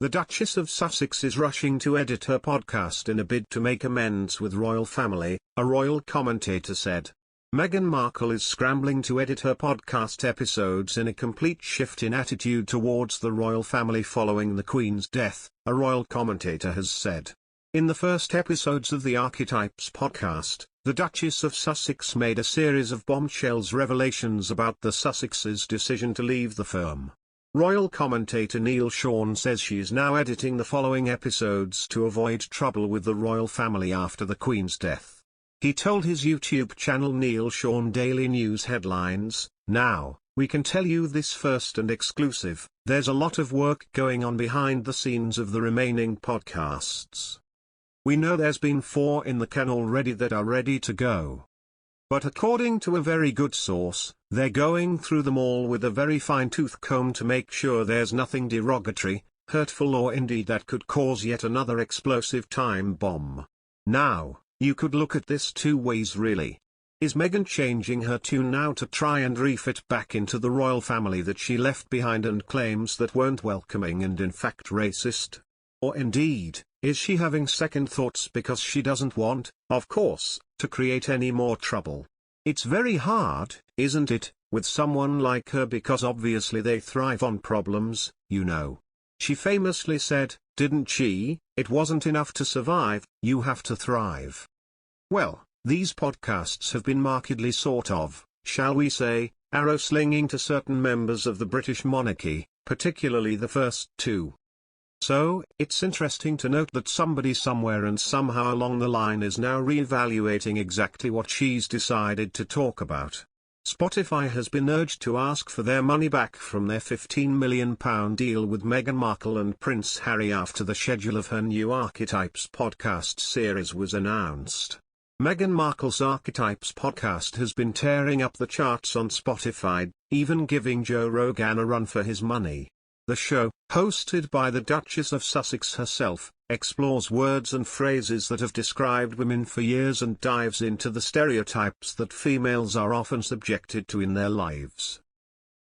The Duchess of Sussex is rushing to edit her podcast in a bid to make amends with royal family, a royal commentator said. Meghan Markle is scrambling to edit her podcast episodes in a complete shift in attitude towards the royal family following the Queen's death, a royal commentator has said. In the first episodes of the Archetypes podcast, the Duchess of Sussex made a series of bombshells revelations about the Sussexes' decision to leave the firm. Royal commentator Neil Sean says she is now editing the following episodes to avoid trouble with the royal family after the Queen's death. He told his YouTube channel Neil Sean Daily News Headlines, "Now, we can tell you this first and exclusive, there's a lot of work going on behind the scenes of the remaining podcasts. We know there's been 4 in the can already that are ready to go. But according to a very good source, they're going through them all with a very fine-tooth comb to make sure there's nothing derogatory, hurtful or indeed that could cause yet another explosive time bomb. Now, you could look at this 2 ways really. Is Meghan changing her tune now to try and refit back into the royal family that she left behind and claims that weren't welcoming and in fact racist? Or indeed, is she having second thoughts because she doesn't want, of course, to create any more trouble? It's very hard, isn't it, with someone like her because obviously they thrive on problems, you know. She famously said, didn't she, it wasn't enough to survive, you have to thrive. Well, these podcasts have been markedly sort of, shall we say, arrow-slinging to certain members of the British monarchy, particularly the first 2. So, it's interesting to note that somebody somewhere and somehow along the line is now re-evaluating exactly what she's decided to talk about. Spotify has been urged to ask for their money back from their £15 million deal with Meghan Markle and Prince Harry after the schedule of her new Archetypes podcast series was announced. Meghan Markle's Archetypes podcast has been tearing up the charts on Spotify, even giving Joe Rogan a run for his money. The show, hosted by the Duchess of Sussex herself, explores words and phrases that have described women for years and dives into the stereotypes that females are often subjected to in their lives.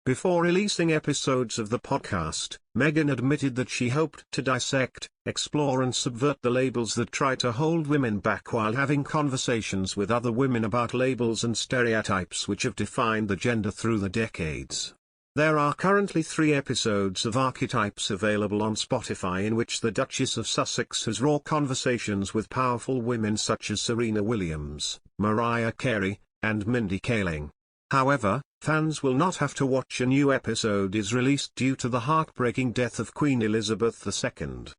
Before releasing episodes of the podcast, Meghan admitted that she hoped to dissect, explore and subvert the labels that try to hold women back while having conversations with other women about labels and stereotypes which have defined the gender through the decades. There are currently 3 episodes of Archetypes available on Spotify in which the Duchess of Sussex has raw conversations with powerful women such as Serena Williams, Mariah Carey, and Mindy Kaling. However, fans will not have to watch a new episode is released due to the heartbreaking death of Queen Elizabeth II.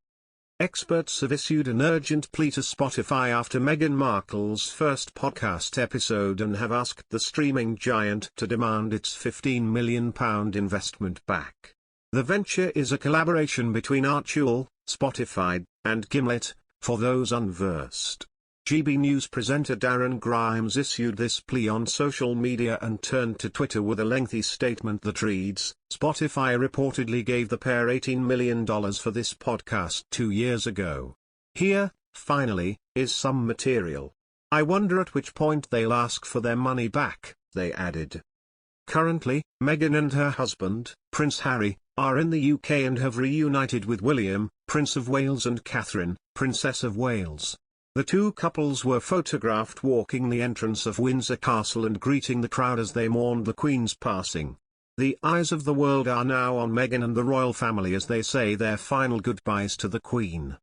Experts have issued an urgent plea to Spotify after Meghan Markle's first podcast episode and have asked the streaming giant to demand its £15 million investment back. The venture is a collaboration between Archie, Spotify, and Gimlet, for those unversed. GB News presenter Darren Grimes issued this plea on social media and turned to Twitter with a lengthy statement that reads, Spotify reportedly gave the pair $18 million for this podcast 2 years ago. Here, finally, is some material. I wonder at which point they'll ask for their money back, they added. Currently, Meghan and her husband, Prince Harry, are in the UK and have reunited with William, Prince of Wales and Catherine, Princess of Wales. The 2 couples were photographed walking the entrance of Windsor Castle and greeting the crowd as they mourned the Queen's passing. The eyes of the world are now on Meghan and the royal family as they say their final goodbyes to the Queen.